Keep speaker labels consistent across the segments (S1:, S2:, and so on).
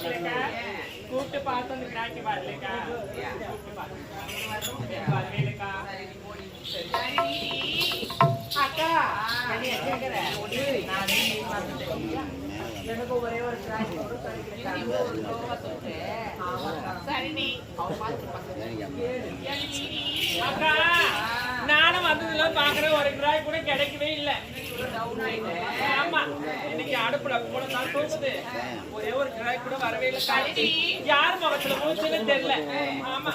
S1: கூப்பிட்டு பார்த்து அந்த கிராக்கி வரலக்கா வரவேலக்கா அக்கா எனக்கு ஒரே ஒரு கிராக்கி அக்கா நானும் வந்ததுல பாக்குறேன் ஒரு கிராய் கூட கிடைக்கவே இல்லை. ஆமா இன்னைக்கு அடுப்புல போல தான் தோணுது ஒரே ஒரு கிராய் கூட வரவே இல்லை. யார் முகத்துல மூச்சுன்னு தெரியல. ஆமா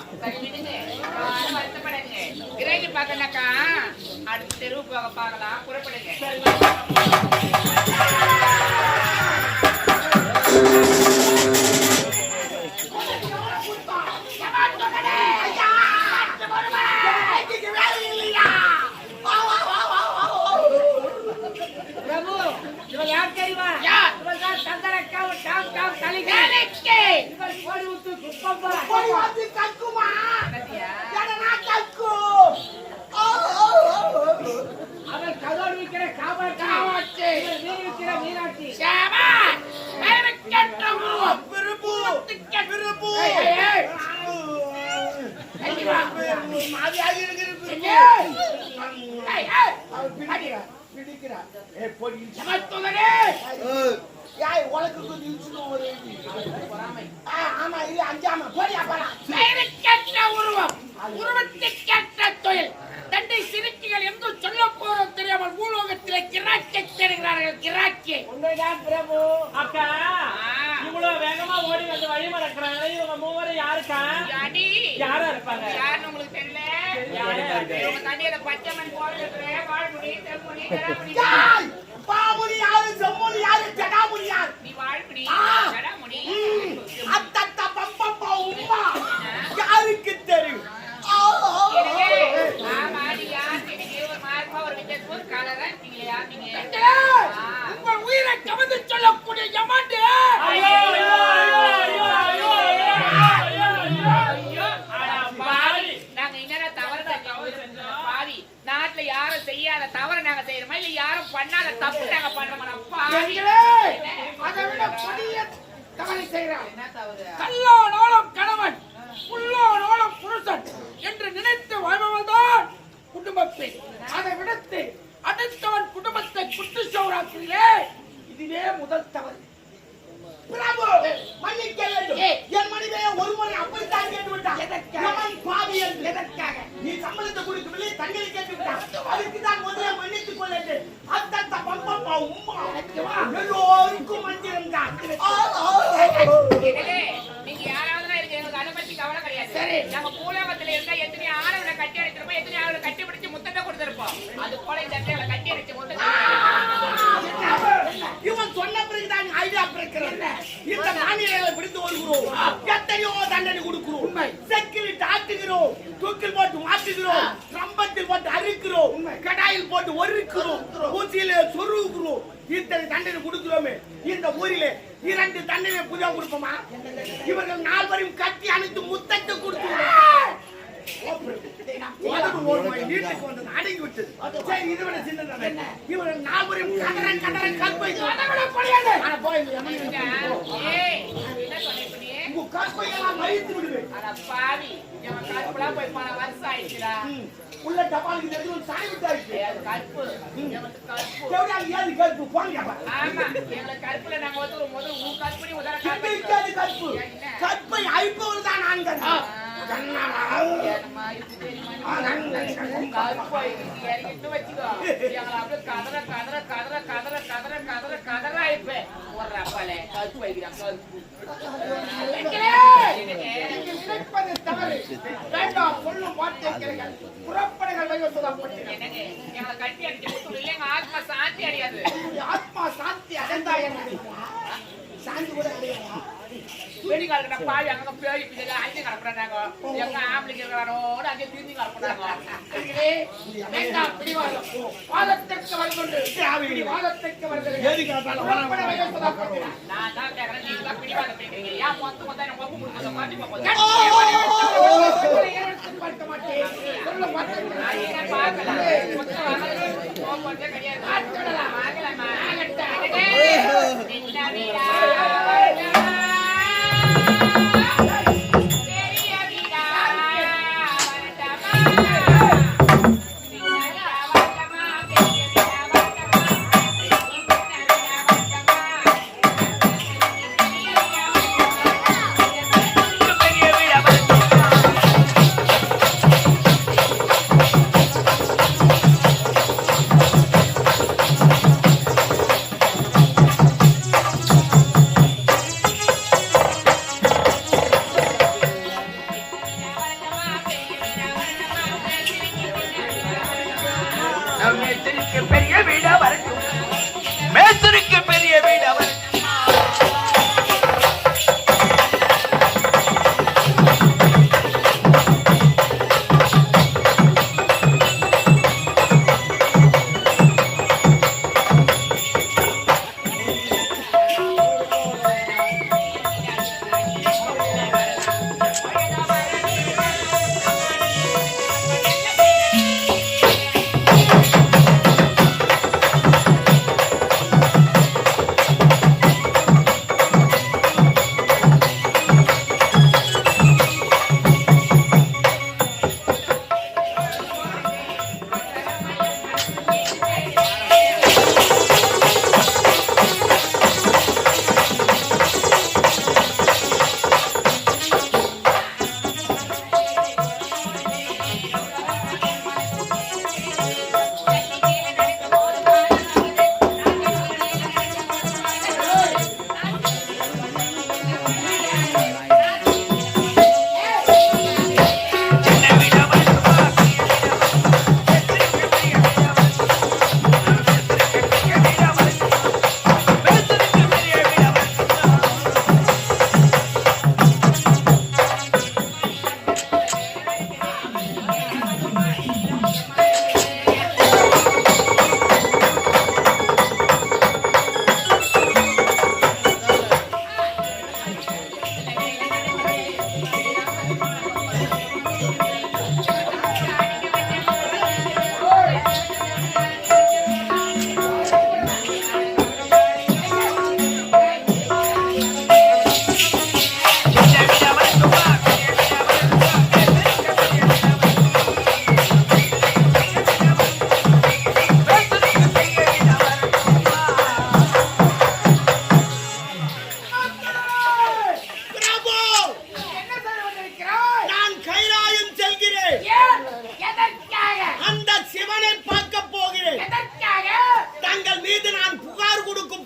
S2: கிராக்கி பாக்கலக்கா அடுத்த தெருவு போக பார்க்கலாம் புறப்படுங்க. தண்டை சிறுக்கிகள் என்று சொல்ல போறோம் தெரியாமல் பூலோகத்திலே கிராக்கி தேடுகிறார்கள். கிராக்கி
S1: பிரபு அக்கா இவ்வளவு வேகமா ஓடி வந்து வழி மறக்கிறாங்க. இவங்க மூவரும் யாருக்கா யாரா இருப்பாங்க?
S2: யாருன்னு உங்களுக்கு தெரியல? தண்ணியில பச்சைமண் கோவில் வாழ்முடி தென்முடி
S3: பாமுடி யாரு செம்முடி யாரு ஜடாமுடி யாரு?
S2: நீ வாழ்முடி ஜடாமுடி
S3: அத்தத்த பப்பப்பா உம்மா யாருக்கு தெரியும்?
S2: உங்கள் உயிரை கவர்ந்து சொல்லக்கூடிய யமாண்டு நாங்க என்னென்ன தவறு பாவி நாட்டுல யாரும் செய்யாத தவறு நாங்க செய்யறோமா இல்ல யாரும் பண்ணாத தப்பு நாங்க பண்றோமா?
S3: அதை விட கொடிய தவறை செய்யறான்.
S2: கல்லோனோളം கணவன் புல்லோனோളം புருஷன் என்று நினைத்து வாழ்பவன்தான் குடும்ப பெண். அதை விடுத்து அடுத்தவன் குடும்பத்தை குட்டு சோறாக்குறீங்களே, இதுவே முதல் தவறு.
S3: பிரபு மன்னிக்க வேண்டும். என் மனைவியை ஒரு முறை அப்படித்தான் கேட்டு விட்டான். எதற்காக? நீ சம்பளத்தை கொடுக்கவில்லை, தண்ணீரை கேட்டு விட்டான். அதுக்கு தான் முதல்ல மன்னித்துக் கொள்ளட்டு. அத்தத்த பம்பப்பா உம்மா எல்லோருக்கும் மந்திரம் தான்.
S2: நீங்க யாராவது இருக்கு எங்களுக்கு அதை பத்தி கவலை கிடையாது. சரி நம்ம பூலோகத்துல இருந்தா எத்தனை ஆணவனை கட்டி அடிச்சிருப்போம், எத்தனை ஆணவனை கட்டி பிடிச்சு முத்தத்தை கொடுத்திருப்போம். அது போல இந்த இடத்துல கட்டி அடிச்சு முத்தத்தை
S3: இவன் சொன்ன பிறகுதான் ஐடியா பிறக்கிறது. இந்த மாநிலங்களை பிடித்து வருகிறோம், எத்தனையோ தண்டனை கொடுக்கிறோம், செக்கிலிட்டு ஆட்டுகிறோம், தூக்கில் போட்டு மாட்டுகிறோம், ரம்பத்தில் போட்டு அறுக்கிறோம், கடாயில் போட்டு ஒருக்கிறோம், ஊசியில சொருகிறோம். இத்தனை தண்டனை கொடுக்கிறோமே, இந்த ஊரிலே 2 தண்டனை புதிய கொடுப்போமா? இவர்கள் 4 பேரையும் கட்டி அணைத்து முத்தத்தை கொடுக்கிறோம். வீட்டுக்கு வந்தது அடங்கி விட்டது. சரி இது விட சின்னது இவர்கள் 4 பேரையும் கதற கற்பை கற்பையெல்லாம் மறித்து விடுவேன். உள்ள டபாலுக்கு தெரிஞ்சு சாமி விட்டாச்சு.
S2: கற்பு
S3: ஏது கற்பு போங்க.
S2: கற்புல நாங்க வந்து முதல் கற்பனை உதர
S3: கற்பு கற்பை அழிப்பவர் தான் ஆண்கள்.
S2: ஆத்மா சாந்தி அடையாது.
S3: ஆத்மா சாந்தி அடைந்தா சாந்தி கூட அடையாதா?
S2: வெடிகால பாவி அங்க பேய் பிள்ளை அஞ்சு கலப்புறாங்க. எங்க ஆம்பளைக்கு இருக்கிறாரோட அங்கே திரும்பி கலப்புறாங்க. வாதத்திற்கு வருகொண்டு வாதத்திற்கு வருகிறது. நான் தான் கேட்கறேன், நீங்க தான் பிடிவாதம் பிடிக்கிறீங்க. ஏன் மொத்தம் மொத்தம் எனக்கு ஒப்பு கொடுக்க மாட்டேன்.
S3: பார்க்க மாட்டேன் சொல்ல மாட்டேன்.
S2: கிடையாது.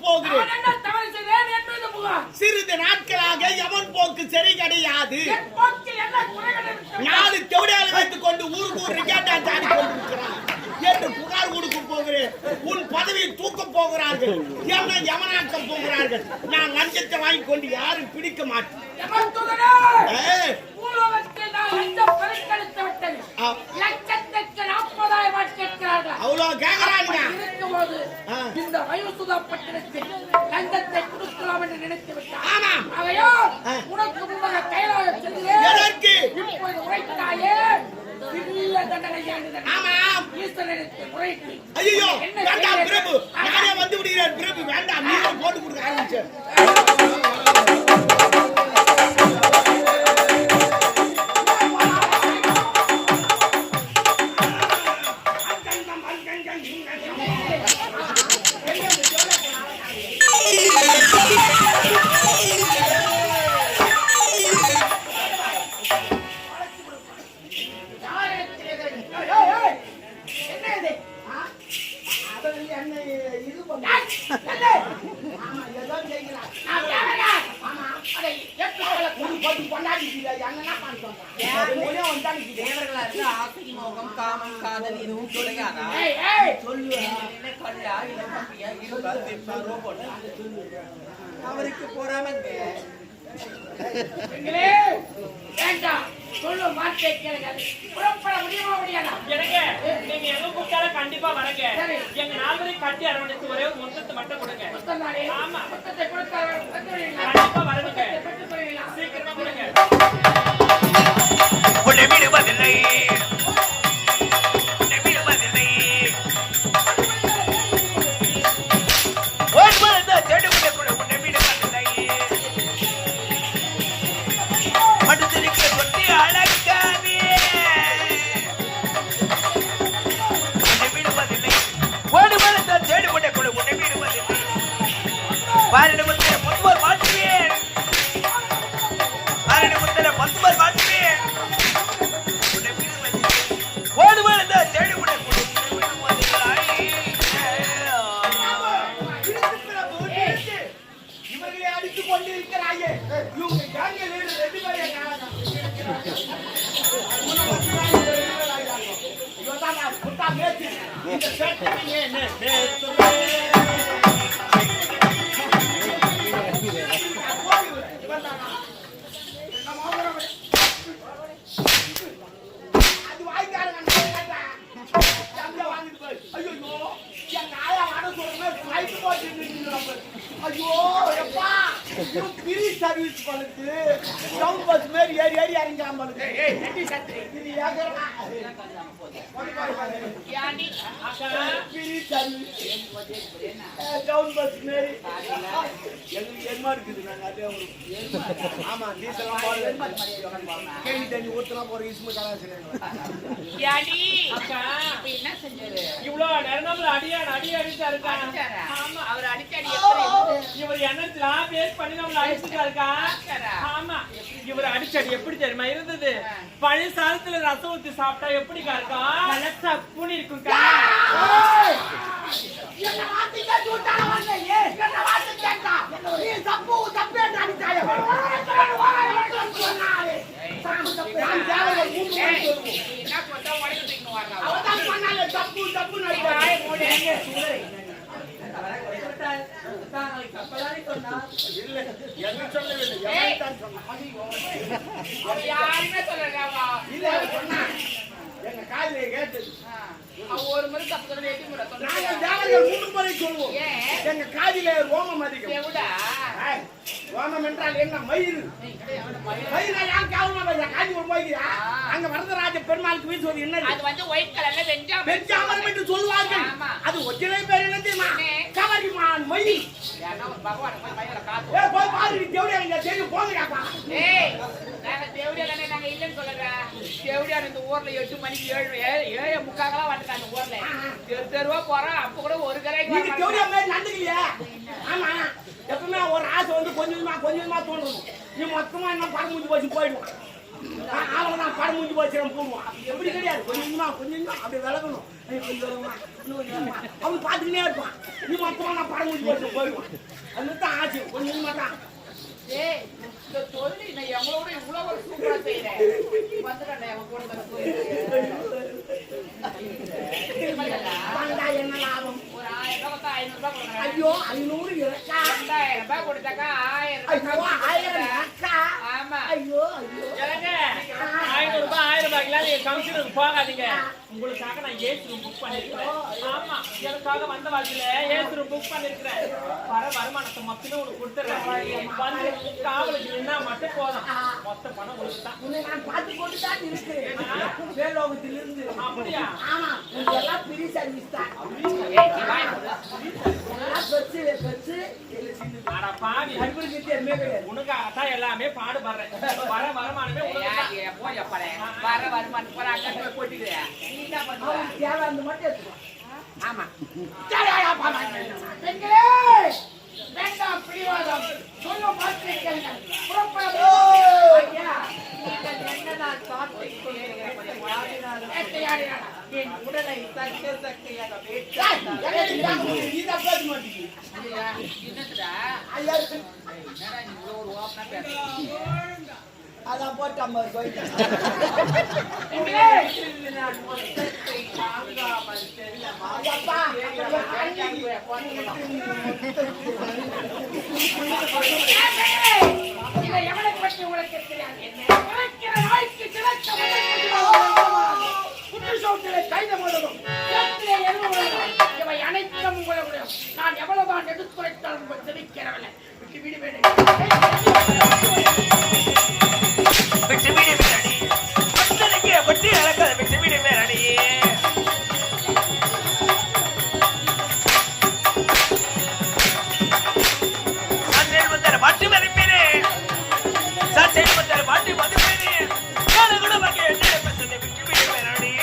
S3: போகிறேன்.
S2: நான் என்ன தவறு செய்தேன் என்பது புகார்.
S3: சிறிது நாட்களாக எவன் போக்கு சரி கிடையாது.
S2: என் போக்கில் என்ன குறைகள் இருக்கிறது?
S3: 4 தெவடியாளை வைத்துக் கொண்டு ஊருக்கு ரிக்கார்ட் ஆடி கொண்டிருக்கிறான் என்று புகார் கொடுக்க போகிறேன். உன் பதவியை தூக்க போகிறார்கள், என்ன யமனாக்க போகிறார்கள். நான் லஞ்சத்தை வாங்கி கொண்டு யாரும் பிடிக்க மாட்டேன்.
S2: எவன் தூதனே? பூலோகத்தில் நான் லஞ்சம் பெருக்கெடுத்து விட்டது. லட்சத்துக்கு 40,000 கேட்கிறார்கள்.
S3: அவ்வளவு கேட்கிறாங்க.
S2: இருக்கும்போது இந்த வயோசுதா பட்டணத்தில் லஞ்சத்தை கொடுக்கலாம் என்று நினைத்து விட்டார்.
S3: ஆமாம்.
S2: ஆகையால் உனக்கு முன்பாக கைலாயம் செல்கிறேன்.
S3: எதற்கு?
S2: இப்போது உரைத்தாயே சிறிய தண்டனை வேண்டும்.
S3: ஆமாம்.
S2: ஈஸ்வரனுக்கு உரைத்து
S3: ஐயோ வேண்டாம் பிரபு, நானே வந்து விடுகிறேன். பிரபு வேண்டாம், நீங்க போட்டு கொடுக்க ஆரம்பிச்சு.
S4: அவருக்கு போறாமங்க
S2: வேண்டாம் சொல்லு மாட்டே கேளுங்க. புறப்பட முடியுமா முடியாதா?
S1: எனக்கு நீங்க எங்க கூப்பிட்டாலும் கண்டிப்பா வரங்க.
S2: சரி.
S1: எங்க 4 பேரையும் கட்டி அரவணைச்சு ஒரே ஒரு மொத்தத்தை மட்டும் கொடுங்க.
S2: மொத்தம்தானே?
S1: ஆமா.
S2: மொத்தத்தை கொடுத்தால்
S1: கண்டிப்பா வரணுங்க.
S2: பெற்றுக்கொள்ளலாம்.
S1: சீக்கிரமா கொடுங்க.
S4: உன்னை விடுவதில்லை, உன்னை விடுவதில்லை. ஒருவரது தேடுவதை கூட உன்னை விடுவதில்லை. மடுத்திருக்கிற கொட்டி அழகாதே, உன்னை விடுவதில்லை. ஒருவரது தேடுவதை கூட உன்னை விடுவதில்லை. பாரடமுத்திர பொதுவர் மாற்றுவேன், பாரடமுத்திர பொதுவர் மாற்றுவேன்.
S3: இவர்களை அடித்துக் கொண்டிருக்கிறாயே, இவங்க கேங்க வீடு 2 பேரையும் காணோம். இவதான் குட்டா மேய்ச்சி. இந்த சேட்டை என்ன பேசுவே? அது வாய்க்காரங்க வாங்கிட்டு போய் ஐயோ என் ஆயா வாட சொல்லுங்க ஃப்ளைட் போட்டு ஐயோ எப்பா ஃப்ரீ சர்வீஸ் பண்ணுது. டவுன் பஸ் மாதிரி ஏறி ஏறி இறங்காம இது ஏகரமா
S2: யானி
S3: ஃப்ரீ சர்வீஸ் டவுன் பஸ் மாதிரி எங்களுக்கு என்மா இருக்குது. நாங்க அதே ஆமா டீசல் கேள்வி தண்ணி ஊத்தலாம் போற இஸ்மு கலாச்சாரம்
S2: யானி
S1: அக்கா
S2: என்ன செஞ்சது?
S1: இவ்வளவு நேரம்ல அடி அடிச்சாருக்கா. ஆமா.
S2: அவர் அடிச்சடி எப்படி
S1: இவர் என்னலாம் பேஸ் பண்ணி நம்மள அடிச்சுட்டாருக்கா. ஆமா. இவர் அடிச்சடி எப்படி தெரியுமா இருந்தது? பழைய சாதத்துல ரசம் ஊத்தி சாப்பிட்டா எப்படிக்கா இருக்கா? நல்லா சப்புன்னு இருக்கும்க்கா.
S3: என்ன வார்த்தைக்கு தூட்டால வந்தே என்ன வார்த்தை கேட்டா நீ தப்பு தப்பே அடிச்சாயே சொன்னாலே தப்பு தப்பு நான் தேவல மூணு சொல்லுவோம்.
S2: என்ன போட்டா உடைச்சு தூக்கிட்டு வர்றாங்க.
S3: அவதான் பண்ணால தப்பு தப்பு நடிச்சாயே
S2: மூடேங்க சூளை.
S3: இல்ல என்ன சொல்லவே இல்லை எவன் சொன்னா
S2: அவ யாருமே சொல்லலவா.
S3: இல்ல சொன்னா என்ன காதுல கேட்டது.
S2: அவ ஒரு முறை தப்பு சொல்ல எட்டி முறை
S3: நாங்க
S2: சொல்றேன்.
S3: தேவல மூணு முறை சொல்லுவோம். எங்க காதில ரோமம் அதிகம்.
S2: எவுடா?
S3: ரோமம் என்றால் என்ன? மயிறு. மயிரை யார் காவலமா காதி ஒரு போய்க்கிறா அங்க வரதராஜ பெருமாளுக்கு வீட்டு சொல்லி என்ன
S2: அது வந்து ஒயிட் கலர்ல வெஞ்சாம
S3: பெஞ்சாமரம் என்று சொல்வார்கள்.
S2: ஆமா.
S3: அது ஒற்றை பேர் என்ன தெரியுமா? கவரிமான் மயில்.
S2: ஏன்னா ஒரு பகவான் போய் மயில காத்து.
S3: ஏ போய் பாரு தேவடியா இங்க தெரியும் போங்கடாப்பா.
S2: ஏய் நாங்க தேவடியால நாங்க இல்லன்னு சொல்லறா. தேவடியா இந்த ஊர்ல 8 மணிக்கு 7 முக்காகலாம் வந்துட்டாங்க அந்த ஊர்ல. தெருவா போறோம் அப்ப கூட ஒரு கரைக்கு
S3: நீங்க தேவடியா மாதிரி நடந்துக்கலையா? ஆமா. எப்பவுமே ஒரு ஆசை வந்து கொஞ்சமா தோணும். நீ மொத்தமா என்ன படம் முடிஞ்சு போச்சு போயிடும். அவ்வளவுதான் படம் முடிஞ்சு போச்சு போடுவான். எப்படி கிடையாது, கொஞ்சம் அப்படியே விளக்கணும். அவன் பார்த்துக்கிட்டே இருப்பான். நீ மொத்தமா நான் படம் முடிஞ்சு போச்சு போயிடுவான். அது தான் ஆச்சு, கொஞ்சமா தான்.
S2: ஏய், இந்த தொழில் நான் எவ்வளவு இவ்வளவு ஒரு சூப்பரா செய்யறேன். வந்துடா அவன் கூட
S3: வந்தா என்ன லாபம்?
S2: ஒரு 1000 ரூபாய் கொடுத்தா 500 ரூபாய் கொடுக்குறேன்.
S3: ஐயோ 500 இருக்கா?
S2: 2000 ரூபாய் கொடுத்தாக்கா 1000
S3: ஐயோ 1000 இருக்கா?
S2: ஆமா.
S3: ஐயோ ஐயோ
S1: ஏங்க, 500 ரூபாய் 1000 ரூபாய்க்குலாம் நீங்க கவுன்சிலருக்கு போகாதீங்க. உங்களுக்காக நான் ஏசி ரூம் புக் பண்ணிருக்கேன். ஆமா, எனக்காக வந்த வாழ்க்கையில ஏசி ரூம் புக் பண்ணிருக்கிறேன். வருமானத்தை மொத்தமே உனக்கு கொடுத்துறேன். வந்து காவலுக்கு நின்னா மட்டும் போதும். மொத்த பணம் உங்களுக்கு தான்.
S3: உன்னை நான் பார்த்து போட்டு தான் இருக்கிறேன். வேலோகத்திலிருந்து.
S1: அப்படியா?
S3: ஆமா, இதெல்லாம் ஃப்ரீ சர்வீஸ் தான்.
S2: ஏய், நீ வாய் மூடு.
S3: எல்லாம் பெருசு
S1: அட பாவி,
S3: அன்புக்கு தெரியுமே கிடையாது.
S1: உனக்காகத்தான் எல்லாமே பாடுபடுறேன். வருமானமே உனக்கு தான்.
S2: ஏய், போய் அப்பறே. வர வருமானம் போற அங்க போய் போட்டுக்கிறே. நீ என்ன பண்ணுவ?
S3: அவனுக்கு தேவை அந்த மட்டும் எடுத்துக்கோ.
S2: ஆமா.
S3: பெண்களே, வேண்டாம் பிடிவாதம். சொல்லும் பார்த்திருக்கேன். புறப்பட ஐயா,
S2: நீங்கள் என்னதான் சாப்பிட்டு என் உடலை சக்தி சக்தியாக
S3: இதை பேச மாட்டேங்குது.
S2: என்னதுடா
S3: ஐயா,
S2: என்னடா நீ இவ்வளோ ஒரு ஓப்பனா பேசுறீங்க?
S3: அதான் போட்டு 50 போயிட்டேன்.
S2: நான் மொத்தத்தை தாங்காமல் செல்லமா இதை எவனை பற்றி உங்களுக்கு தெரியாது. என்ன நாய்க்கு
S3: கைத போடணும்.
S2: இவை அனைத்தும் உங்களுடைய நான் எவ்வளவுதான் எடுத்துரைத்தாலும் உங்கள் தெரிவிக்கிறவில்லை. விட்டு வீடு வேணும்.
S4: விட்டு வீடு மேலடி பட்டனுக்கு பட்டி அழகாத விட்டு வீடு மேலடி சாட்சியில் வந்தார பாட்டு மதிப்பேனே சாட்சியில் வந்தார பாட்டு மதிப்பேனே கால கூட பாக்கி என்ன பேசுறது விட்டு வீடு மேலடி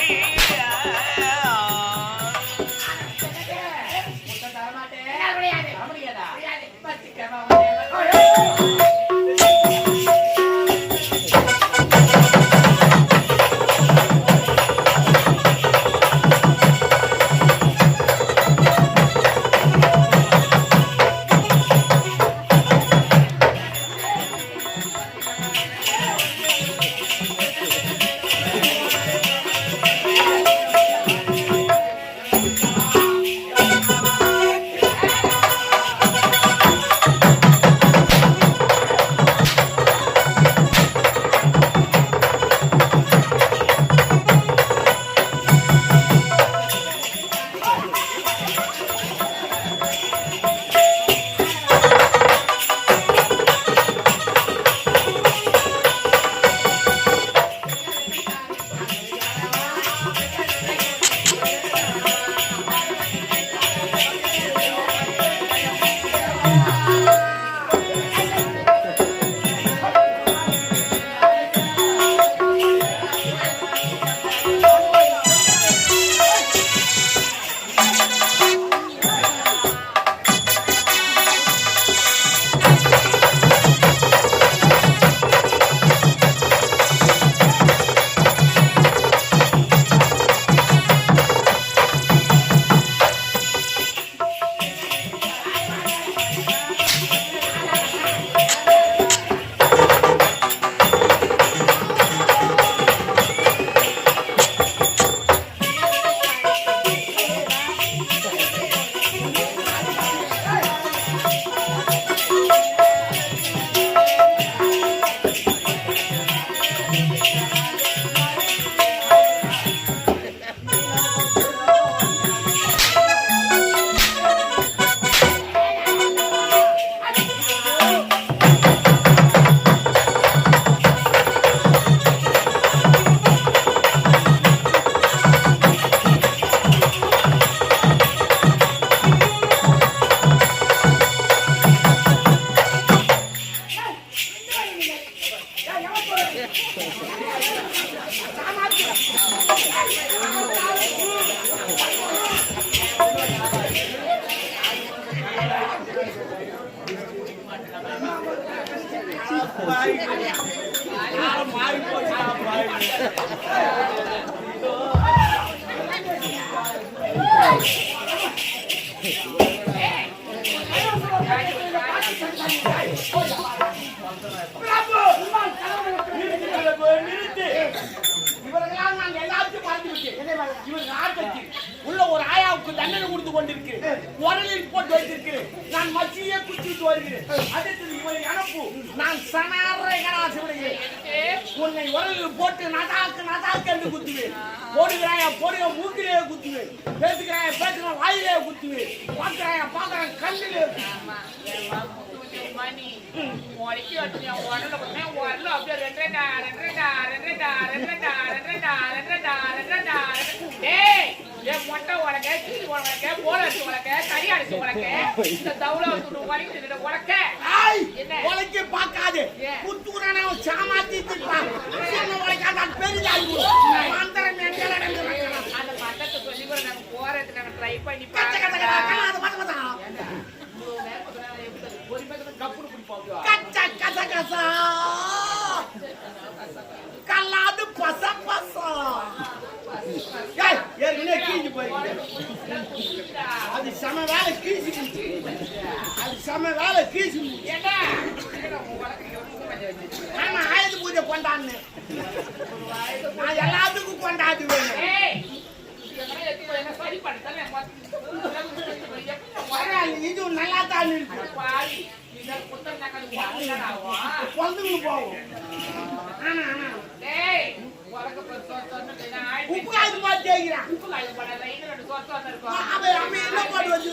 S3: காலம் மாறி போச்சுடா பாய். நிறுத்து. இவர்களால் நான் எல்லாத்தையும் மறந்து விட்டேன். இவர் நாட்டுக்கு உள்ள ஒரு ஆயாவுக்கு தண்டனை கொடுத்து கொண்டிருக்கிறேன். உரலில் போட்டு வைத்திருக்கிறேன். நான் மச்சியே குச்சிட்டு வருகிறேன். அடுத்தது இவரை அனுப்பு. நான் சனாரை கராசி விடுகிறேன். உன்னை உரலில் போட்டு நதாக்கு என்று குத்துவேன். போடுகிறாயா போடுக மூக்கிலே குத்துவேன். பேசுகிறாயா பேசுகிற வாயிலே குத்துவேன். பார்க்கிறாயா கண்ணிலே.
S2: மணி மொழிக்கு வந்து உடல பார்த்தேன் உடல அப்படியே ரெண்டா டேய் ஏ மொட்டை உலக கீழ் உலக போல அடிச்சு உலக கறி அடிச்சு உலக இந்த தவுல வந்து உலகிட்டு உலக
S3: என்ன உலகே பார்க்காதே குத்துறானே சாமாத்தி திப்பான் சின்ன உலகாத பெரியாயி மந்திரம் எங்கல நடக்குறாங்க
S2: அந்த பட்டத்தை சொல்லி கூட நாங்க போறதுக்கு நாங்க ட்ரை பண்ணி
S3: கல்லாது பச அது சம வேலை கீசி ஆமா ஆயுத பூஜை கொண்டாடுன்னு நான் எல்லாத்துக்கும் கொண்டாடுவேன். இது நல்லா தான் இருக்கு. பொழுதுக்கு போவோம். உப்பு காய்ச்சி பார்த்து தேய்க்கிறான். என்ன போடுவது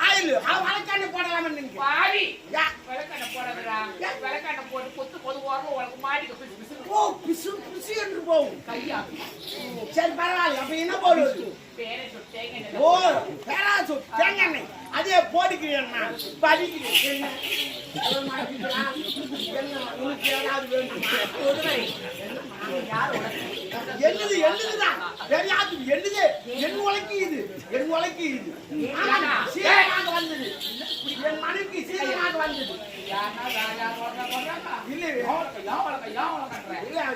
S3: ஆயில் வழக்கான போடலாம். என்று போகும். சரி பரவாயில்ல. அப்ப என்ன போடுவது? ஓ பேராசூட் தேங்காய் அதே போடுகிறேன். நான் படிக்கிறேன். என்னதுதான் தெரியாது. என்னது என் உலக்கி இது சீரமாக வந்தது. என் மனைவிக்கு சீரமாக வந்தது.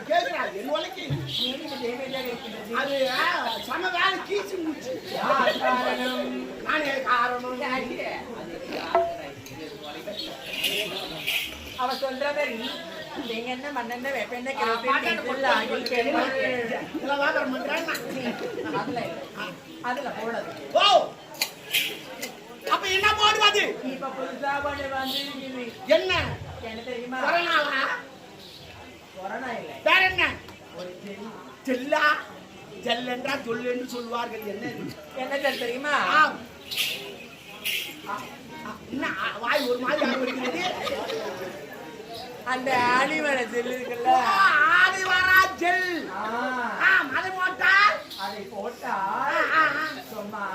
S3: கேட்கிறார் என் உலக்கி அது சம வேலை கீச்சு மூச்சு. நானே காரணம்.
S5: அவ சொல்ற மாதிரி நீங்க என்ன மண்ணெண்ண வெப்பெண்ண அதுல போடாது.
S3: ஓ அப்ப என்ன போடுவது?
S5: இப்ப புதுசா வந்து
S3: என்ன
S5: என்ன தெரியுமா? கொரோனா இல்ல
S3: வேற என்ன?
S5: ஒரு
S3: செல்லா ஜெல் என்றா சொல் என்று சொல்வார்கள்.
S5: என்ன ஜெல் தெரியுமா?
S3: வாய் ஒரு மாதிரி வருகிறது.
S5: அந்த ஆலிவர ஜெல் இருக்குல்ல,
S3: ஆலிவரா ஜெல். அதை போட்டா
S5: சும்மா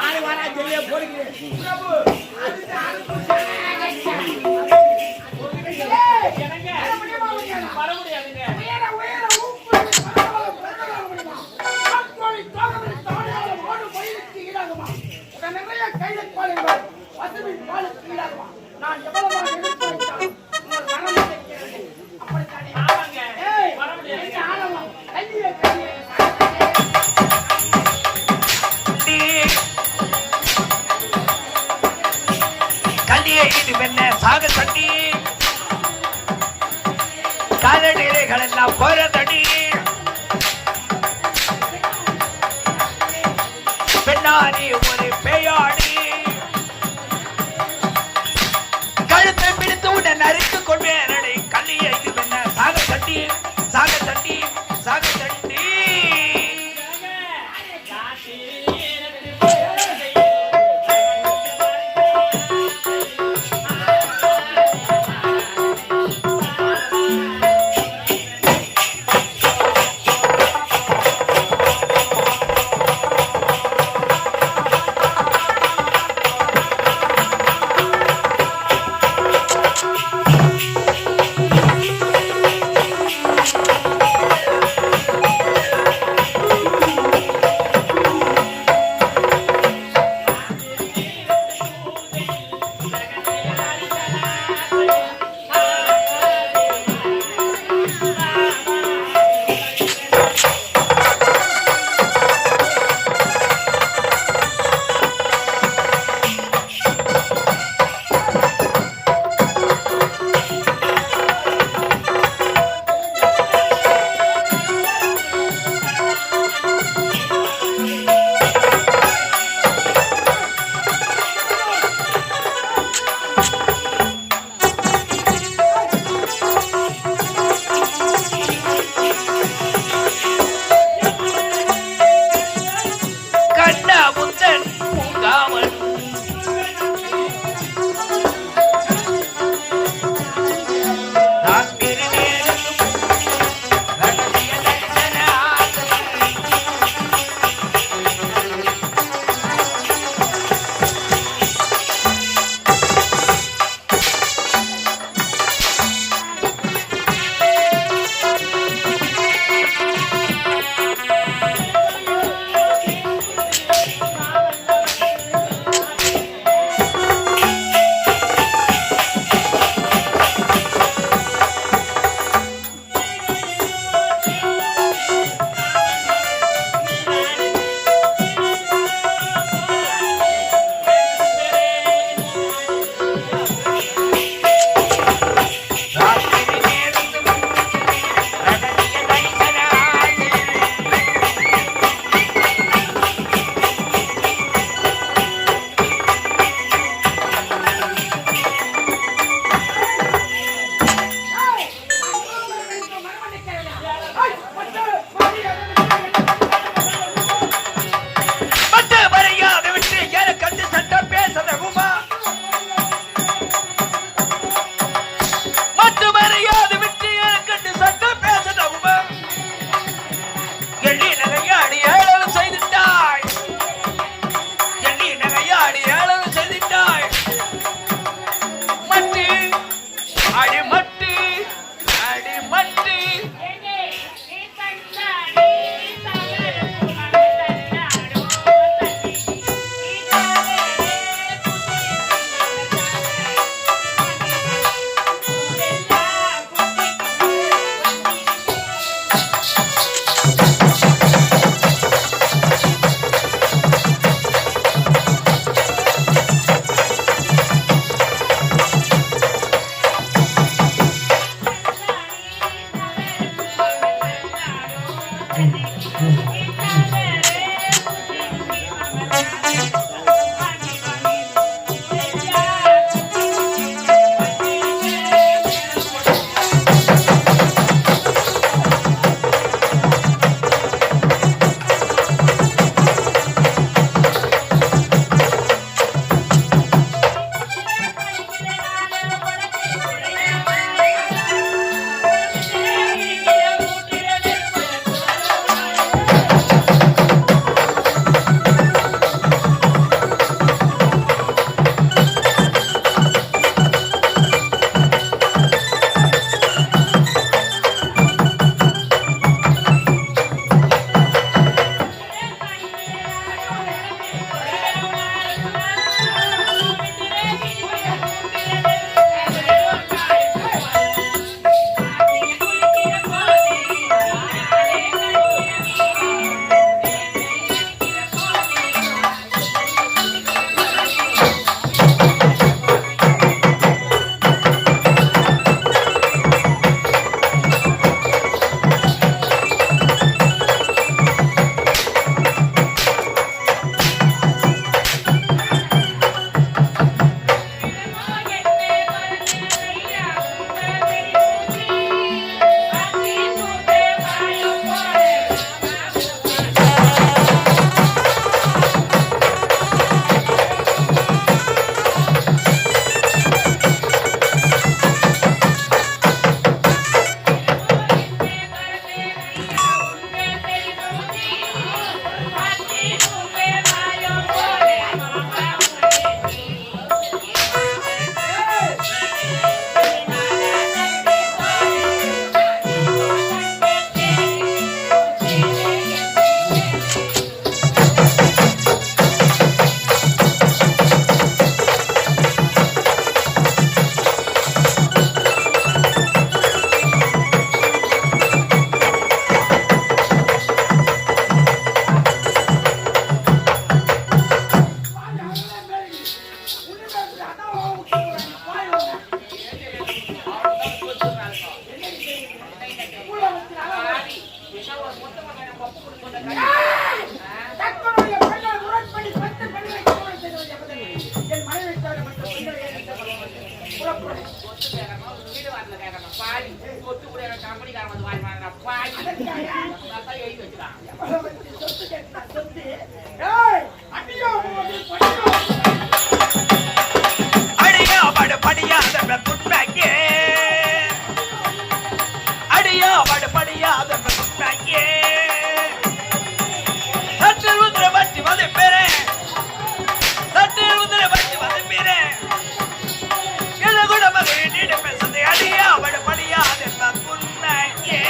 S3: ஆலிவரா ஜெல்லே போடுகிறேன். நான் எவ்வளவு
S4: கல்லியை இது வெண்ண சாக தண்ணி காலநீரைகள் எல்லாம் போற தண்ணி பெண்ணாடி ஒரு பேயாடி கழுத்தை பிடித்து உடன் அறுத்து கொள்வேன். கல்லியை இது வெண்ண சாக தண்ணி சாக தண்ணி சாக தண்ணி.
S2: சொத்து கேட்கறமா வீடு வாசல கேட்கறமா பாடி சொத்து கூட கம்பெனிக்காரன் வந்து வாங்கி வாங்குறா பாடி அதான் எழுதி வச்சுக்கான்
S3: சொத்து கேட்டா சொத்து ஏய் அடியோ படியோ
S4: அடியோ படு படியாத புட்பேக்கே அடியோ படு படியாத புட்பேக்கே சட்டில் உதிர பட்டி வந்து பேரே சட்டில் உதிர பட்டி வந்து பேரே என்ன கூட மகனே நீட பேசுது அடியோ படு படியாத புட்பேக்கே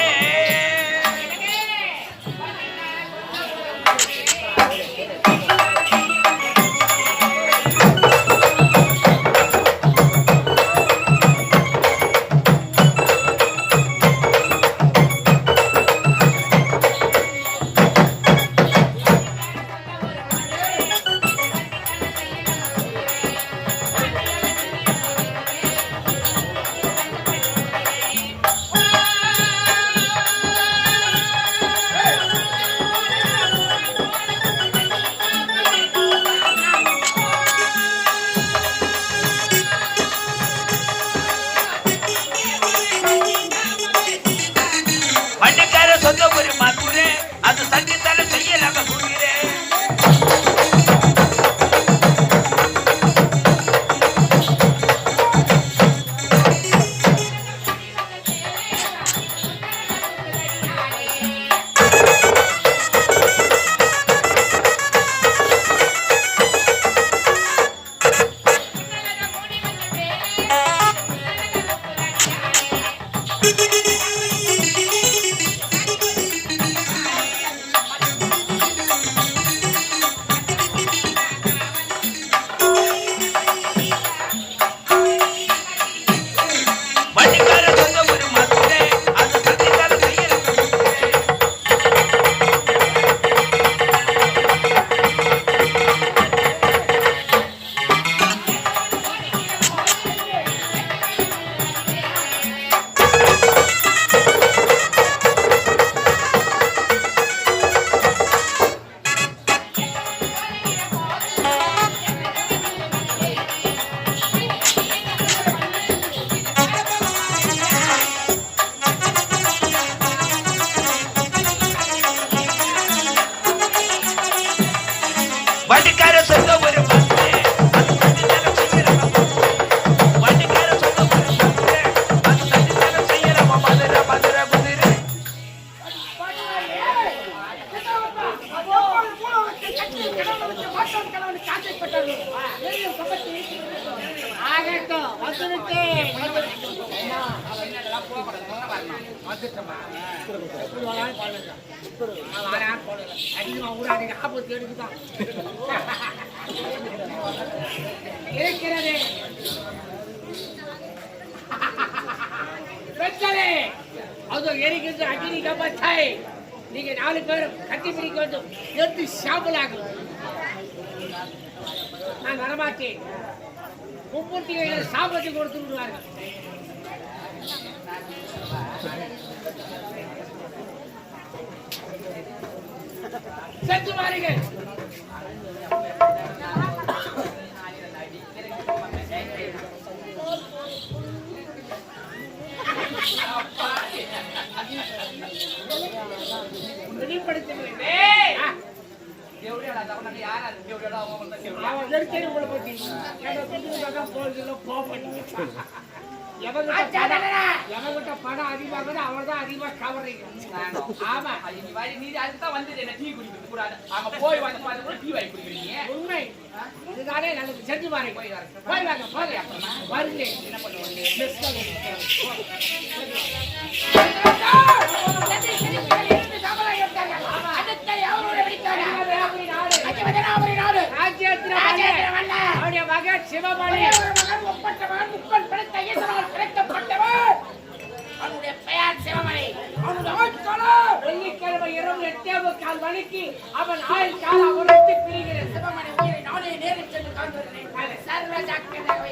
S4: சொந்த ஒரு மதுரை அது சண்டித்தால செய்யலாம கூறுகிறேன்
S2: இருக்கிறது அது எரிக்கிறது அக்னி கபத்தாய் நீங்க 4 பேர் கட்டி பிடிக்க வேண்டும் எடுத்து சாம்பலாகும் நான் வரமாட்டேன் முப்பூர்த்திகளை சாபத்தை கொடுத்து விடுவார்கள் சென்று வாருங்கள் எவங்கிட்ட படம் அதிகமாகுது அவர் தான் அதிகமா கவர்றீங்க. ஆமா நீ அதுதான் வந்து என்ன டீ குடிக்க கூடாது அங்க போய் வந்து பார்த்து டீ வாங்கி குடிக்கிறீங்க உண்மை இதுதானே நாளைக்கு செஞ்சு பாருங்க போய் வாங்க போங்க வருங்க என்ன பண்ணுவாங்க மகன் சிவமணி முப்பன் படைத்த ஈஸ்வரனால் கிடைக்கப்பட்டவர் அவனுடைய பெயர் சிவமணி. வெள்ளிக்கிழமை இரவு 8:15 மணிக்கு அவன் ஆயுள் கால அவருக்கு பிரிகிற சிவமணி உயிரை நானே நேரில் சென்று காண்கிறேன். சர்வ ஜாக்கிரதையாக